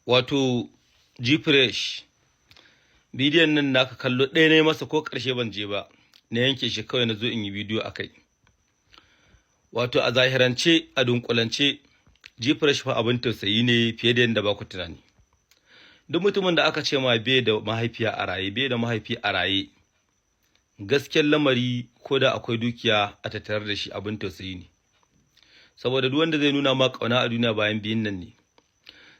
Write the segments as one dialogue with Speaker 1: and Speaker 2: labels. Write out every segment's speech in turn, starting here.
Speaker 1: wato G-Fresh, bidiyon nan naka kallo ɗaya ne masa ko ƙarshe ban je ba, na yanke shi kawai na zo in yi bidiyo a kai. Wato a zahirance, a dunkulance, G-Fresh fa abin tausayi ne fiye da yadda ba ku tunani. Duk mutumin da aka ce ma bai da mahaifiya a raye, bai da mahaifi a raye, gaskiyar lamari ko da akwai dukiya a tattare da shi abin tausayi ne. Saboda duk wanda zai nuna ma ƙauna a duniya bayan biyun nan ne.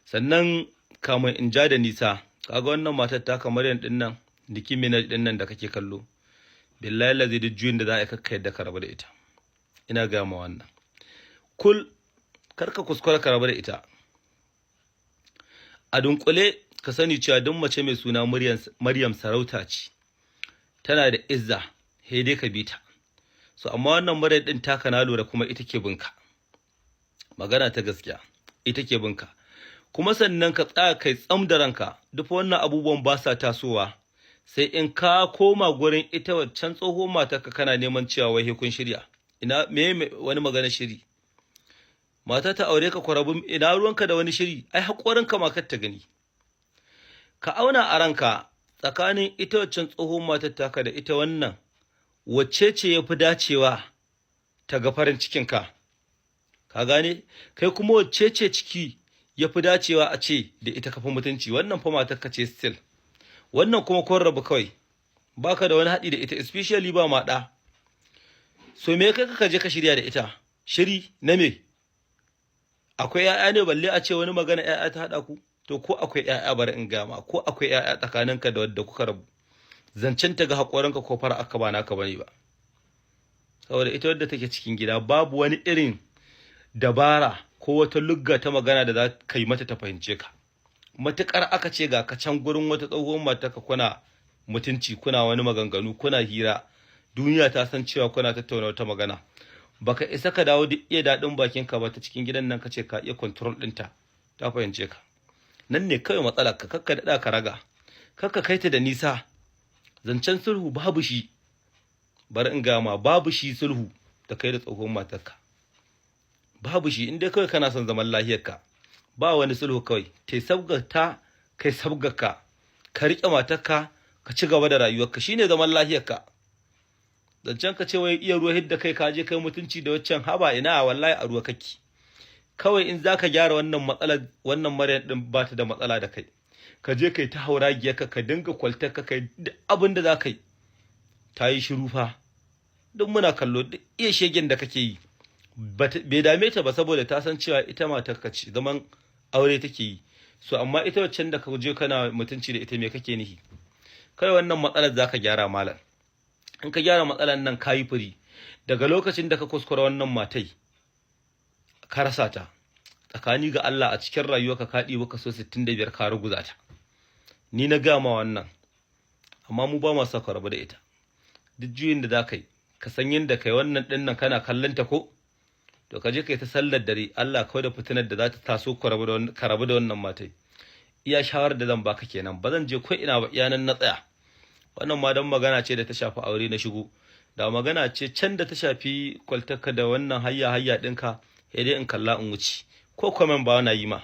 Speaker 1: Sannan kamun in ja da nisa, kaga wannan matar ta kamar yan din nan, Nicki Minaj din nan da kake kallo, billahi lazi duk juyin da za a yi kakka yadda ka rabu da ita. Ina gaya ma wannan. Karka kuskura ka rabu da ita. A dunkule ka sani cewa duk mace mai suna Maryam sarauta ce. Tana da izza, he dai ka bi ta. So amma wannan Maryam din taka na lura kuma ita ke binka. Magana ta gaskiya, ita ke binka. Kuma sannan ka tsaya kai tsam da ranka, duk wannan abubuwan ba sa tasowa, sai in ka koma gurin ita waccan tsohon matarka kana neman cewa wai kun shirya. Ina me wani magana shiri? Mata ta aure ka kwarabun, ina ruwanka da wani shiri? Ai haƙorinka ma kar ta gani. Ka auna a ranka tsakanin ita waccan tsohon matar taka da ita wannan, wacce ce yafi dacewa ta ga farin cikinka? Ka gane? Kai kuma wacce ce ciki yafi dacewa a ce da ita kafa mutunci? Wannan fa matarka ce still. Wannan kuma kun rabu kawai. Baka da wani haɗi da ita, especially ba maɗa. So me kai ka je ka shirya da ita? Shiri na me? Akwai ƴaƴa ne balle a ce wani magana ƴaƴa ta haɗa ku? To ko akwai ƴaƴa bari in gama, ko akwai ƴaƴa tsakaninka da wadda kuka rabu, zancen ta ga haƙorinka ko fara aka ba naka bane ba. Saboda ita wadda take cikin gida babu wani irin dabara ko wata lugga ta magana da za ka yi mata ta fahimce ka. Matuƙar aka ce ga ka can gurin wata tsohon matarka kuna mutunci, kuna wani maganganu, kuna hira, duniya ta san cewa kuna tattauna wata magana. Baka isa ka dawo duk iya daɗin bakinka ba ta cikin gidan nan ka ce ka iya control ɗinta, ta fahimce ka. Nan ne kawai matsalar ka, kakka daɗa ka raga, kakka kai ta da nisa. Zancen sulhu babu shi, bari in gama babu shi sulhu da kai da tsohon matarka. Babu shi, in dai kawai kana son zaman lahiyarka, ba wani sulhu kawai. Tai sabgata kai sabgaka, ka riƙe matarka, ka ci gaba da rayuwarka, shine zaman lahiyarka. Zancen ka ce wai iya ruwa hidda kai ka je kai mutunci da waccan haba ina wallahi a ruwa kake. Kawai in zaka gyara wannan matsalar, wannan Maryam din ba ta da matsala da kai. Ka je kai ta hauragiyarka, ka dinga kwaltar ka kai duk abin da zaka yi. Ta yi shiru fa. Duk muna kallo duk iya shegen da kake yi. Bai dame ta ba saboda ta san cewa ita matarka ce, zaman aure take yi. So amma ita waccan da ka je kana mutunci da ita me kake nihi? Kai wannan matsalar zaka gyara malam. In ka gyara matsalar nan kayi furi. Daga lokacin da ka kuskura wannan matai ka rasa ta, tsakani ga Allah a cikin rayuwarka ka ɗiba kaso 65 ka ruguza ta. Ni na gama wannan, amma mu ba ma sa ka rabu da ita. Duk juyin da za ka yi, ka san yadda kai wannan ɗin nan kana kallon ta ko? To ka je ka yi ta sallar dare, Allah kawai da fitinar da za ta taso ka rabu da wannan matai. Iya shawarar da zan baka kenan, ba zan je ko ina ba, iya nan na tsaya. Wannan ma don magana ce da ta shafi aure na shigo, da magana ce can da ta shafi kwaltarka da wannan hayya ɗinka, sai dai in kalla in wuce, ko comment ba na yi ma,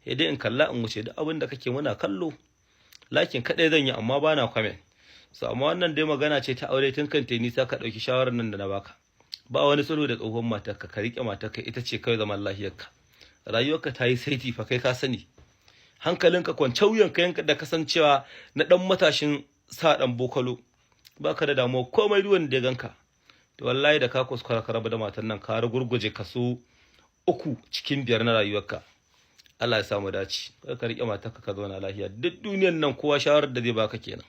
Speaker 1: sai dai in kalla in wuce. Duk abin da kake muna kallo, lakin kaɗai zan yi amma ba na comment. So amma wannan dai magana ce ta aure, tun kan ta nisa ka ɗauki shawarar nan da na baka. Ba wani sulhu da tsohon matarka, ka riƙe matarka, ita ce kawai zaman lahiyarka. Rayuwarka ta yi saiti fa kai ka sani. Hankalinka kwance, wuyanka yanka da kasancewa na ɗan matashin sa ɗan bokalo, baka da damuwa komai duwan da ya ganka. To wallahi da ka kuskura ka rabu da matan nan ka gurguje kaso 3 cikin 5 na rayuwarka. Allah ya samu dace. Kai ka riƙe matarka ka zauna lafiya. Duk duniyar nan kowa shawarar da zai baka kenan.